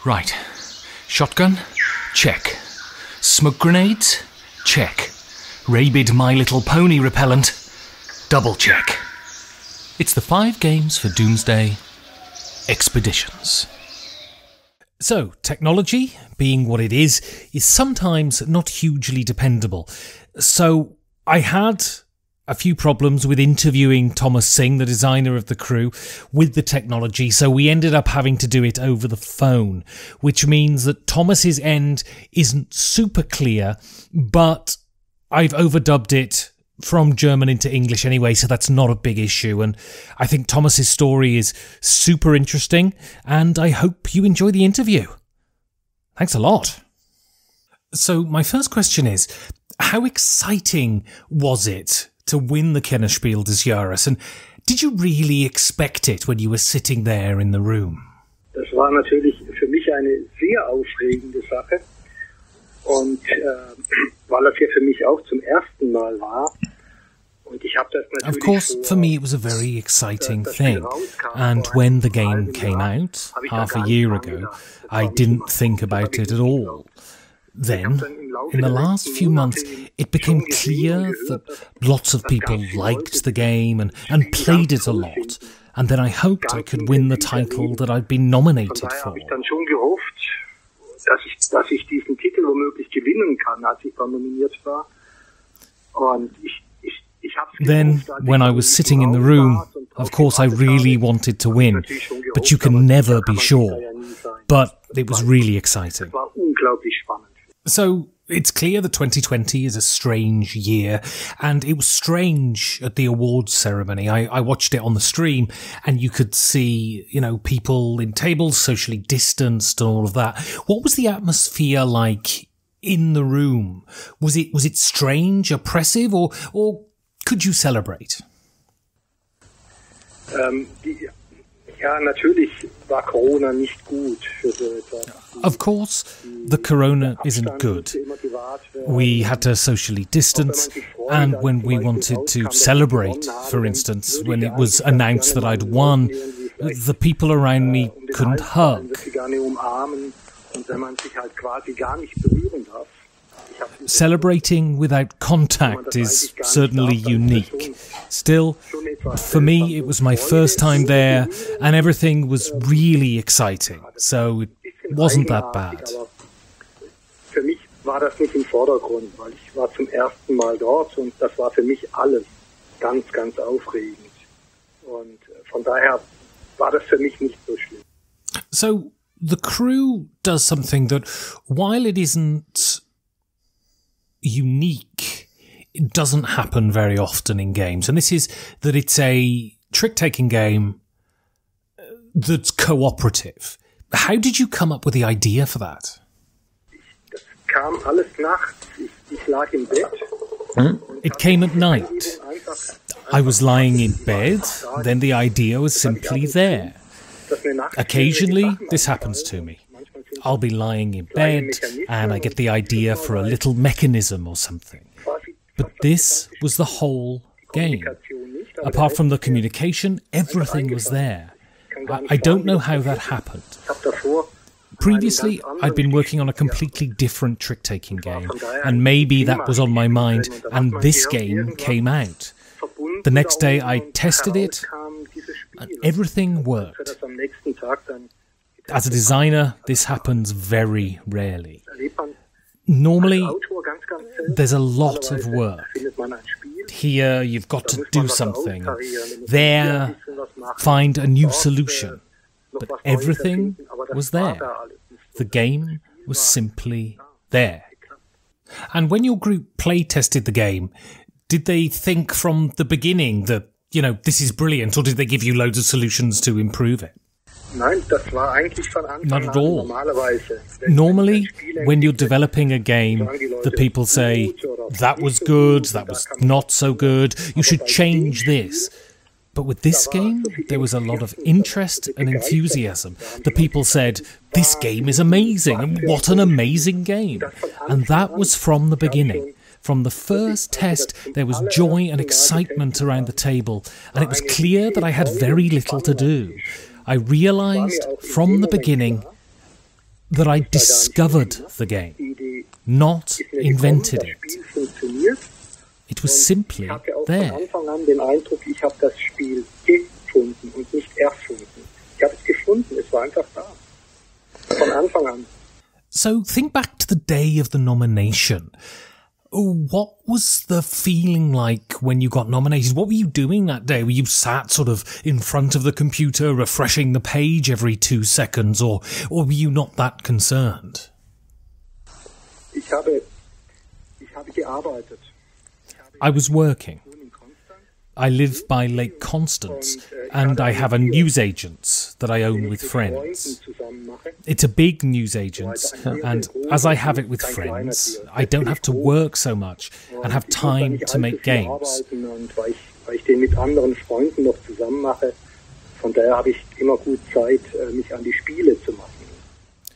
Right. Shotgun? Check. Smoke grenades? Check. Rabid My Little Pony repellent? Double check. It's the 5 games for Doomsday Expeditions. So, technology, being what it is sometimes not hugely dependable. So, I had a few problems with interviewing Thomas Singh, the designer of the crew, with the technology, so we ended up having to do it over the phone, which means that Thomas's end isn't super clear, but I've overdubbed it from German into English anyway, so that's not a big issue, and I think Thomas's story is super interesting, and I hope you enjoy the interview. Thanks a lot. So my first question is, how exciting was it to win the Spiel des Jahres, and did you really expect it when you were sitting there in the room? Das war natürlich für mich eine sehr aufregende Sache und weil das ja für mich auch zum ersten Mal war. Of course, for me it was a very exciting thing, and when the game came out, half a year ago, I didn't think about it at all. Then, in the last few months, it became clear that lots of people liked the game and played it a lot, and then I hoped I could win the title that I'd been nominated for. Dass ich diesen Titel womöglich gewinnen kann, als ich nominiert war. Und Then, when I was sitting in the room, of course I really wanted to win, but you can never be sure. But it was really exciting. So, it's clear that 2020 is a strange year, and it was strange at the awards ceremony. I watched it on the stream, and you could see, people in tables, socially distanced and all of that. What was the atmosphere like in the room? Was it strange, oppressive, or could you celebrate? Natürlich war Corona nicht gut für so etwas. Of course, the corona isn't good. We had to socially distance, and when we wanted to celebrate, for instance, when it was announced that I'd won, the people around me couldn't hug. Celebrating without contact is certainly unique. Still, for me, it was my first time there, and everything was really exciting, so it wasn't that bad. Für mich war das nicht im Vordergrund, weil ich war zum ersten Mal dort und das war für mich alles ganz, ganz aufregend. Und von daher war das für mich nicht so schlimm. So, the crew does something that, while it isn't unique, it doesn't happen very often in games, and this is that it's a trick-taking game that's cooperative. How did you come up with the idea for that? Das kam alles nachts. Ich lag im Bett. It came at night. I was lying in bed, then the idea was simply there. Occasionally, this happens to me. I'll be lying in bed, and I get the idea for a little mechanism or something. But this was the whole game. Apart from the communication, everything was there. I don't know how that happened. Previously, I'd been working on a completely different trick-taking game, and maybe that was on my mind, and this game came out. The next day, I tested it, and everything worked. As a designer, this happens very rarely. Normally, there's a lot of work. Here, you've got to do something. There, find a new solution. But everything was there. The game was simply there. And when your group play-tested the game, did they think from the beginning that, this is brilliant, or did they give you loads of solutions to improve it? Nein, das war eigentlich von Anfang Not at all. Normalerweise. Normally, when you're developing a game, the people say, that was good, that was not so good, you should change this. But with this game, there was a lot of interest and enthusiasm. The people said, this game is amazing, and what an amazing game. And that was from the beginning. From the first test, there was joy and excitement around the table, and it was clear that I had very little to do. I realized from the beginning that I discovered the game, not invented it. It was simply there. Ich hatte den Eindruck, ich habe das Spiel gefunden und nicht erfunden. Ich habe es gefunden, es war einfach da. Von Anfang an. So think back to the day of the nomination. What was the feeling like when you got nominated? What were you doing that day? Were you sat sort of in front of the computer, refreshing the page every 2 seconds, or were you not that concerned? Ich habe gearbeitet. I was working. I live by Lake Constance, and I have a newsagent that I own with friends. It's a big newsagent, and as I have it with friends, I don't have to work so much and have time to make games. Weil ich den mit anderen Freunden noch zusammen mache, von daher habe ich immer gut Zeit, mich an die Spiele zu machen.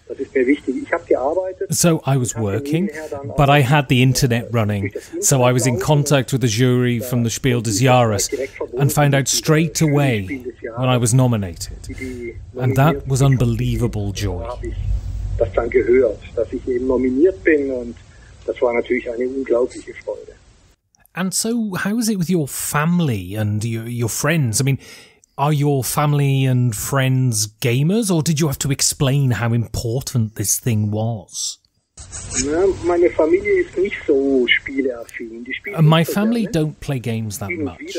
Das ist mir wichtig. Ich habe gearbeitet. So I was working, but I had the internet running, so I was in contact with the jury from the Spiel des Jahres and found out straight away when I was nominated. And that was unbelievable joy. Das dann gehört, dass ich eben nominiert bin, und das war natürlich eine unglaubliche Freude. And so how is it with your family and your friends? I mean, are your family and friends gamers, or did you have to explain how important this thing was? Meine Familie ist nicht so spieleaffin. My family don't play games that much.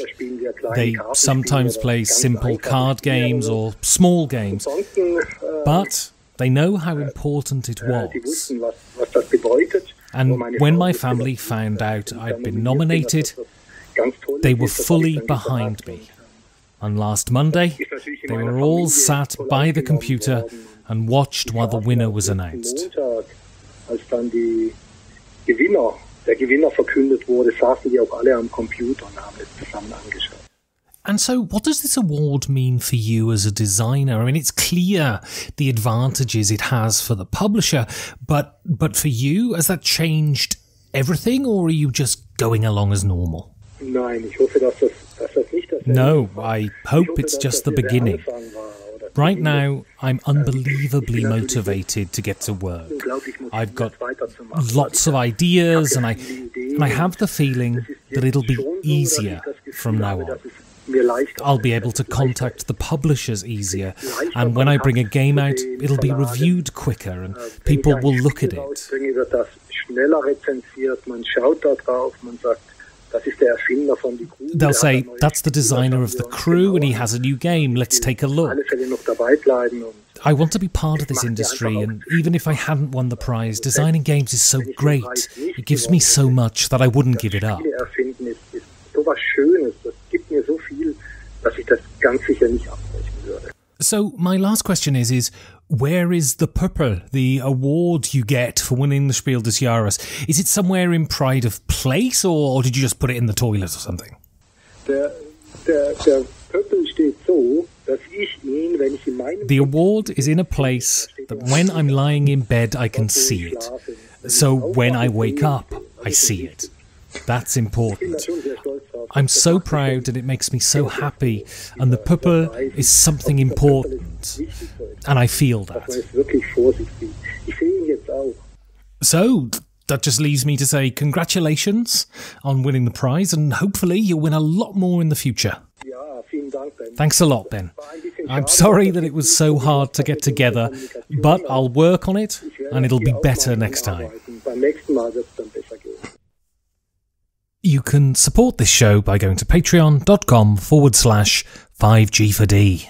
They sometimes play simple card games or small games, but they know how important it was. And when my family found out I'd been nominated, they were fully behind me. And last Monday, they were all sat by the computer and watched while the winner was announced. Als dann der Gewinner verkündet wurde, saßen die auch alle am Computer und haben es zusammen angeschaut. And so what does this award mean for you as a designer? I mean, it's clear the advantages it has for the publisher, but for you, has that changed everything, or are you just going along as normal? Nein, ich hoffe, dass das nicht das No, I hope it's just the beginning. Right now, I'm unbelievably motivated to get to work. I've got lots of ideas, and I have the feeling that it'll be easier from now on. I'll be able to contact the publishers easier, and when I bring a game out, it'll be reviewed quicker, and people will look at it. They'll say, that's the designer of the crew and he has a new game, let's take a look. I want to be part of this industry, and even if I hadn't won the prize, designing games is so great. It gives me so much that I wouldn't give it up. So my last question is where is the Purple, the award you get for winning the Spiel des Jahres? Is it somewhere in pride of place, or did you just put it in the toilet or something? Der Purple steht so, dass ich ihn, wenn ich in meinem... The award is in a place that when I'm lying in bed I can see it. So when I wake up, I see it. That's important. I'm so proud and it makes me so happy, and the Purple is something important, and I feel that. So that just leaves me to say congratulations on winning the prize, and hopefully you'll win a lot more in the future. Thanks a lot, Ben. I'm sorry that it was so hard to get together, but I'll work on it and it'll be better next time. You can support this show by going to patreon.com/5G4D.